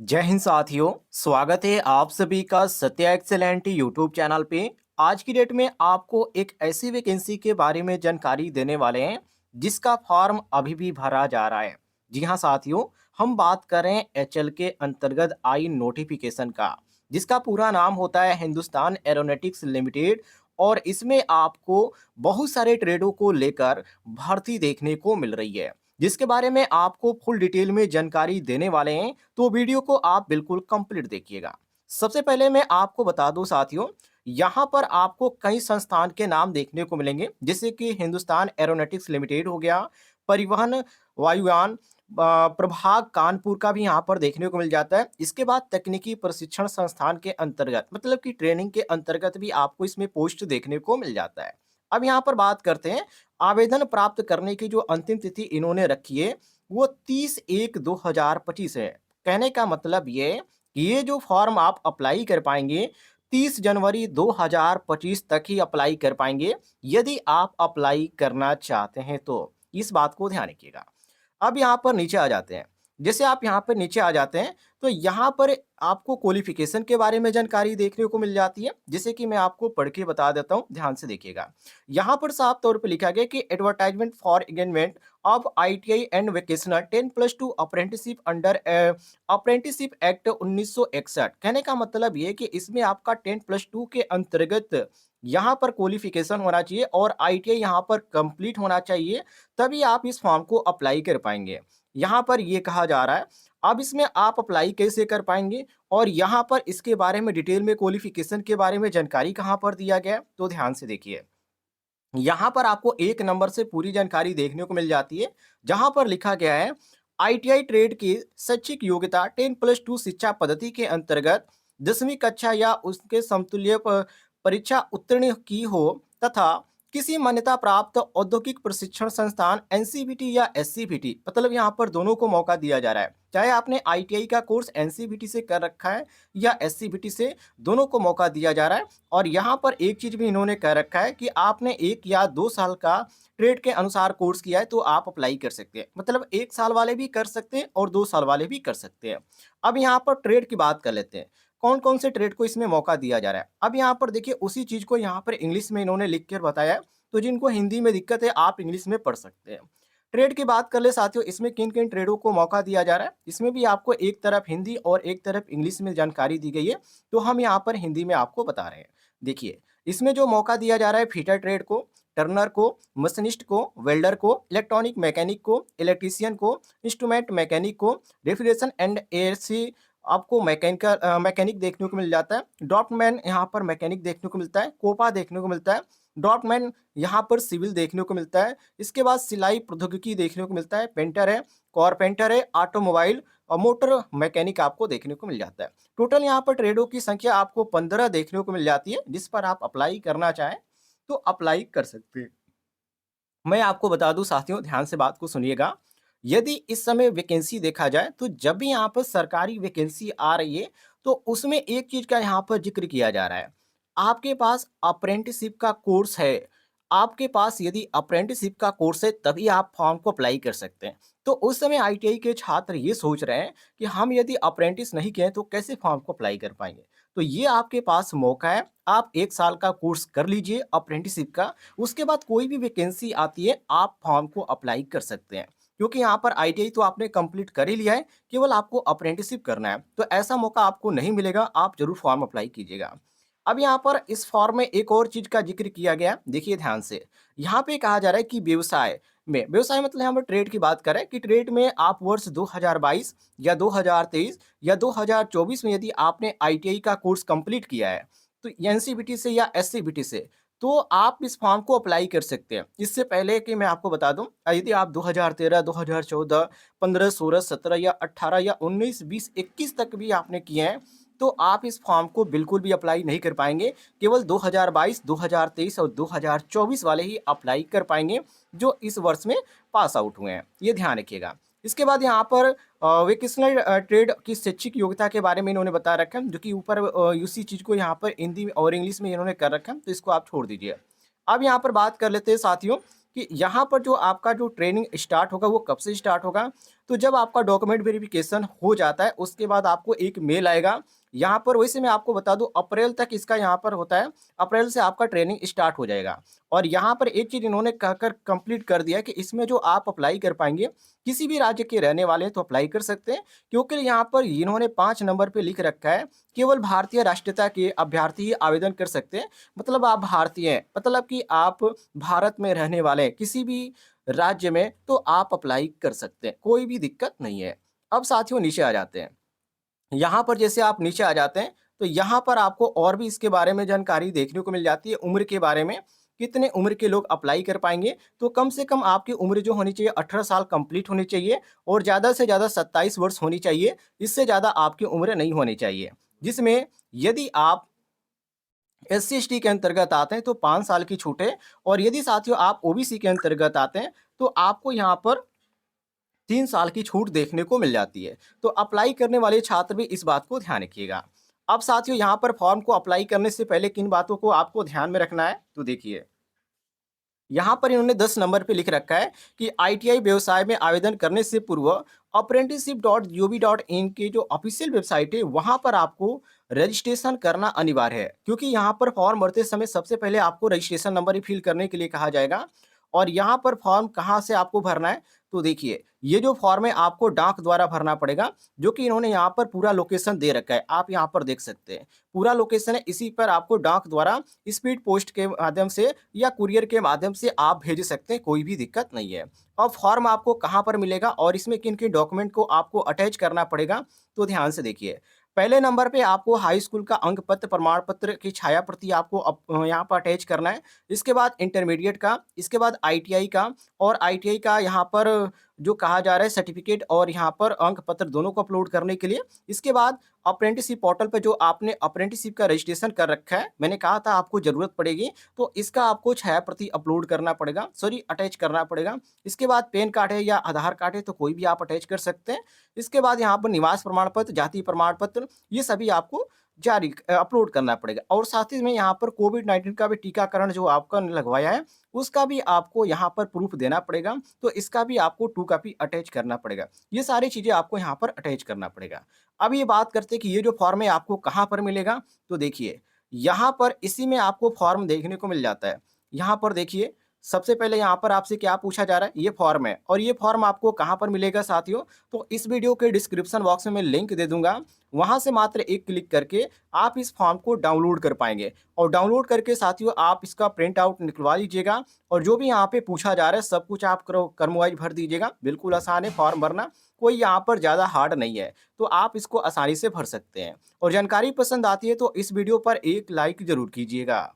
जय हिंद साथियों। स्वागत है आप सभी का सत्या एक्सेलेंट यूट्यूब चैनल पे। आज की डेट में आपको एक ऐसी वैकेंसी के बारे में जानकारी देने वाले हैं जिसका फॉर्म अभी भी भरा जा रहा है। जी हाँ साथियों, हम बात करें एचएल के अंतर्गत आई नोटिफिकेशन का, जिसका पूरा नाम होता है हिंदुस्तान एरोनॉटिक्स लिमिटेड। और इसमें आपको बहुत सारे ट्रेडों को लेकर भर्ती देखने को मिल रही है, जिसके बारे में आपको फुल डिटेल में जानकारी देने वाले हैं। तो वीडियो को आप बिल्कुल कंप्लीट देखिएगा। सबसे पहले मैं आपको बता दूं साथियों, यहाँ पर आपको कई संस्थान के नाम देखने को मिलेंगे, जैसे कि हिंदुस्तान एरोनॉटिक्स लिमिटेड हो गया, परिवहन वायुयान प्रभाग कानपुर का भी यहाँ पर देखने को मिल जाता है। इसके बाद तकनीकी प्रशिक्षण संस्थान के अंतर्गत, मतलब कि ट्रेनिंग के अंतर्गत भी आपको इसमें पोस्ट देखने को मिल जाता है। अब यहाँ पर बात करते हैं, आवेदन प्राप्त करने की जो अंतिम तिथि इन्होंने रखी है वो 30/1/2025 है। कहने का मतलब ये कि ये जो फॉर्म आप अप्लाई कर पाएंगे 30 जनवरी 2025 तक ही अप्लाई कर पाएंगे, यदि आप अप्लाई करना चाहते हैं तो इस बात को ध्यान रखिएगा। अब यहाँ पर नीचे आ जाते हैं। जैसे आप यहाँ पर नीचे आ जाते हैं तो यहाँ पर आपको क्वालिफिकेशन के बारे में जानकारी देखने को मिल जाती है, जैसे कि मैं आपको पढ़ के बता देता हूँ, ध्यान से देखिएगा। यहाँ पर साफ तौर पे लिखा गया कि advertisement for engagement of ITI and vocational 10+2 apprenticeship under apprenticeship act 1961। कहने का मतलब ये है कि इसमें आपका 10+2 के अंतर्गत यहाँ पर क्वालिफिकेशन होना चाहिए और आईटीआई यहाँ पर कंप्लीट होना चाहिए, तभी आप इस फॉर्म को अप्लाई कर पाएंगे। यहाँ पर ये कहा जा रहा है। अब इसमें आप अप्लाई कैसे कर पाएंगे और यहाँ पर इसके बारे में डिटेल में क्वालिफिकेशन के बारे में जानकारी कहाँ पर दिया गया है, तो ध्यान से देखिए। यहाँ पर आपको एक नंबर से पूरी जानकारी देखने को मिल जाती है, जहाँ पर लिखा गया है आईटीआई ट्रेड की शैक्षिक योग्यता 10+2 शिक्षा पद्धति के अंतर्गत 10वीं कक्षा या उसके समतुल्य परीक्षा उत्तीर्ण की हो तथा किसी मान्यता प्राप्त औद्योगिक प्रशिक्षण संस्थान एनसीबीटी या एससीबीटी, मतलब यहाँ पर दोनों को मौका दिया जा रहा है। चाहे आपने आईटीआई का कोर्स एनसीबीटी से कर रखा है या एससीबीटी से, दोनों को मौका दिया जा रहा है। और यहाँ पर एक चीज़ भी इन्होंने कह रखा है कि आपने 1 या 2 साल का ट्रेड के अनुसार कोर्स किया है तो आप अप्लाई कर सकते हैं। मतलब 1 साल वाले भी कर सकते हैं और 2 साल वाले भी कर सकते हैं। अब यहाँ पर ट्रेड की बात कर लेते हैं, कौन-कौन से ट्रेड को इसमें मौका दिया जा रहा है। अब यहाँ पर देखिए उसी चीज़ को यहाँ पर इंग्लिश में इन्होंने लिख कर बताया है, तो जिनको हिंदी में दिक्कत है आप इंग्लिश में पढ़ सकते हैं। ट्रेड की बात कर ले साथियों, इसमें किन-किन ट्रेडों को मौका दिया जा रहा है, इसमें भी आपको एक तरफ हिंदी और एक तरफ इंग्लिश में जानकारी दी गई है, तो हम यहाँ पर हिंदी में आपको बता रहे हैं। देखिए, इसमें जो मौका दिया जा रहा है फिटर ट्रेड को, टर्नर को, मशीनिस्ट को, वेल्डर को, इलेक्ट्रॉनिक मैकेनिक को, इलेक्ट्रीशियन को, इंस्ट्रूमेंट मैकेनिक को, रेफ्रिजरेशन एंड एसी आपको मैकेनिक देखने को मिल जाता है। ड्रॉफ्टमैन यहाँ पर मैकेनिक देखने को मिलता है, कोपा देखने को मिलता है, ड्रॉफ्टमैन यहाँ पर सिविल देखने को मिलता है। इसके बाद सिलाई प्रौद्योगिकी देखने को मिलता है, पेंटर है, कारपेंटर है, ऑटोमोबाइल और मोटर मैकेनिक आपको देखने को मिल जाता है। टोटल यहाँ पर ट्रेडों की संख्या आपको 15 देखने को मिल जाती है, जिस पर आप अप्लाई करना चाहें तो अप्लाई कर सकते हैं। मैं आपको बता दूं साथियों, ध्यान से बात को सुनिएगा। यदि इस समय वैकेंसी देखा जाए तो जब भी यहाँ पर सरकारी वैकेंसी आ रही है तो उसमें एक चीज का यहाँ पर जिक्र किया जा रहा है। आपके पास अप्रेंटिसशिप का कोर्स है, आपके पास यदि अप्रेंटिसशिप का कोर्स है तभी आप फॉर्म को अप्लाई कर सकते हैं। तो उस समय आईटीआई के छात्र ये सोच रहे हैं कि हम यदि अप्रेंटिस नहीं किए तो कैसे फॉर्म को अप्लाई कर पाएंगे। तो ये आपके पास मौका है, आप 1 साल का कोर्स कर लीजिए अप्रेंटिसशिप का, उसके बाद कोई भी वैकेंसी आती है आप फॉर्म को अप्लाई कर सकते हैं। क्योंकि यहाँ पर आईटीआई तो आपने कंप्लीट कर ही लिया है, केवल आपको अप्रेंटिसशिप करना है, तो ऐसा मौका आपको नहीं मिलेगा, आप जरूर फॉर्म अप्लाई कीजिएगा। अब यहाँ पर इस फॉर्म में एक और चीज का जिक्र किया गया, देखिए ध्यान से। यहाँ पे कहा जा रहा है कि व्यवसाय मतलब यहाँ पर ट्रेड की बात करें कि ट्रेड में आप वर्ष 2022 या 2023 या 2024 में यदि आपने आईटीआई का कोर्स कंप्लीट किया है तो एनसीबीटी से या एससीबीटी से, तो आप इस फॉर्म को अप्लाई कर सकते हैं। इससे पहले कि मैं आपको बता दूं, यदि आप 2013, 2014, 15, 16, 17 या 18 या 19, 20, 21 तक भी आपने किए हैं तो आप इस फॉर्म को बिल्कुल भी अप्लाई नहीं कर पाएंगे। केवल 2022, 2023 और 2024 वाले ही अप्लाई कर पाएंगे जो इस वर्ष में पास आउट हुए हैं, ये ध्यान रखिएगा। इसके बाद यहाँ पर वोकेशनल ट्रेड की शैक्षिक योग्यता के बारे में इन्होंने बता रखा है, जो कि ऊपर उसी चीज़ को यहाँ पर हिंदी और इंग्लिश में इन्होंने कर रखा है, तो इसको आप छोड़ दीजिए। अब यहाँ पर बात कर लेते हैं साथियों कि यहाँ पर जो आपका जो ट्रेनिंग स्टार्ट होगा वो कब से स्टार्ट होगा। तो जब आपका डॉक्यूमेंट वेरिफिकेशन हो जाता है उसके बाद आपको एक मेल आएगा। यहाँ पर वैसे मैं आपको बता दूँ अप्रैल तक इसका यहाँ पर होता है, अप्रैल से आपका ट्रेनिंग स्टार्ट हो जाएगा। और यहाँ पर एक चीज़ इन्होंने कहकर कंप्लीट कर दिया कि इसमें जो आप अप्लाई कर पाएँगे, किसी भी राज्य के रहने वाले हैं तो अप्लाई कर सकते हैं, क्योंकि यहाँ पर इन्होंने 5 नंबर पे लिख रखा है, केवल भारतीय राष्ट्रीयता के अभ्यर्थी ही आवेदन कर सकते हैं। मतलब आप भारतीय हैं, मतलब कि आप भारत में रहने वाले हैं, किसी भी राज्य में तो आप अप्लाई कर सकते हैं, कोई भी दिक्कत नहीं है। अब साथियों नीचे आ जाते हैं। यहाँ पर जैसे आप नीचे आ जाते हैं, तो यहाँ पर आपको और भी इसके बारे में जानकारी देखने को मिल जाती है, उम्र के बारे में, कितने उम्र के लोग अप्लाई कर पाएँगे। तो कम से कम आपकी उम्र जो होनी चाहिए 18 साल कंप्लीट होनी चाहिए और ज़्यादा से ज़्यादा 27 वर्ष होनी चाहिए, इससे ज़्यादा आपकी उम्र नहीं होनी चाहिए। जिसमें यदि आप एससी-एसटी के अंतर्गत आते हैं तो 5 साल की छूट है, और यदि साथियों आप ओबीसी के अंतर्गत आते हैं, तो आपको यहाँ पर 3 साल की छूट देखने को मिल जाती है। तो अप्लाई करने वाले छात्र भी इस बात को ध्यान रखिएगा। अब साथियों यहाँ पर फॉर्म को अप्लाई करने से पहले किन बातों को आपको ध्यान में रखना है, तो देखिए, यहाँ पर इन्होंने 10 नंबर पे लिख रखा है कि आईटीआई व्यवसाय में आवेदन करने से पूर्व apprenticeship.gov.in की जो ऑफिशियल वेबसाइट है वहाँ पर आपको रजिस्ट्रेशन करना अनिवार्य है, क्योंकि यहाँ पर फॉर्म भरते समय सबसे पहले आपको रजिस्ट्रेशन नंबर ही फिल करने के लिए कहा जाएगा। और यहाँ पर फॉर्म कहाँ से आपको भरना है, तो देखिए, ये जो फॉर्म है आपको डाक द्वारा भरना पड़ेगा, जो कि इन्होंने यहाँ पर पूरा लोकेशन दे रखा है, आप यहाँ पर देख सकते हैं। पूरा लोकेशन है, इसी पर आपको डाक द्वारा स्पीड पोस्ट के माध्यम से या कुरियर के माध्यम से आप भेज सकते हैं, कोई भी दिक्कत नहीं है। अब फॉर्म आपको कहाँ पर मिलेगा और इसमें किन-किन डॉक्यूमेंट को आपको अटैच करना पड़ेगा, तो ध्यान से देखिए। पहले नंबर पे आपको हाई स्कूल का अंक पत्र, प्रमाण पत्र की छाया प्रति आपको यहाँ पर अटैच करना है। इसके बाद इंटरमीडिएट का, इसके बाद आईटीआई का, और आईटीआई का यहाँ पर जो कहा जा रहा है सर्टिफिकेट और यहाँ पर अंक पत्र दोनों को अपलोड करने के लिए। इसके बाद अप्रेंटिसशिप पोर्टल पे जो आपने अप्रेंटिसशिप का रजिस्ट्रेशन कर रखा है, मैंने कहा था आपको ज़रूरत पड़ेगी, तो इसका आपको छाया प्रति अपलोड करना पड़ेगा, सॉरी अटैच करना पड़ेगा। इसके बाद पैन कार्ड है या आधार कार्ड है तो कोई भी आप अटैच कर सकते हैं। इसके बाद यहाँ पर निवास प्रमाण पत्र, जाति प्रमाण पत्र, ये सभी आपको अपलोड करना पड़ेगा। और साथ ही में यहाँ पर कोविड-19 का भी टीकाकरण जो आपका लगवाया है, उसका भी आपको यहाँ पर प्रूफ देना पड़ेगा, तो इसका भी आपको 2 कॉपी अटैच करना पड़ेगा। ये सारी चीज़ें आपको यहाँ पर अटैच करना पड़ेगा। अब ये बात करते हैं कि ये जो फॉर्म है आपको कहाँ पर मिलेगा, तो देखिए, यहाँ पर इसी में आपको फॉर्म देखने को मिल जाता है। यहाँ पर देखिए, सबसे पहले यहाँ पर आपसे क्या पूछा जा रहा है, ये फॉर्म है, और ये फॉर्म आपको कहाँ पर मिलेगा साथियों, तो इस वीडियो के डिस्क्रिप्शन बॉक्स में मैं लिंक दे दूँगा। वहाँ से मात्र एक क्लिक करके आप इस फॉर्म को डाउनलोड कर पाएँगे, और डाउनलोड करके साथियों आप इसका प्रिंट आउट निकलवा लीजिएगा, और जो भी यहाँ पे पूछा जा रहा है सब कुछ आप क्रमवाइज़ भर दीजिएगा। बिल्कुल आसान है फॉर्म भरना, कोई यहाँ पर ज़्यादा हार्ड नहीं है, तो आप इसको आसानी से भर सकते हैं। और जानकारी पसंद आती है तो इस वीडियो पर एक लाइक ज़रूर कीजिएगा।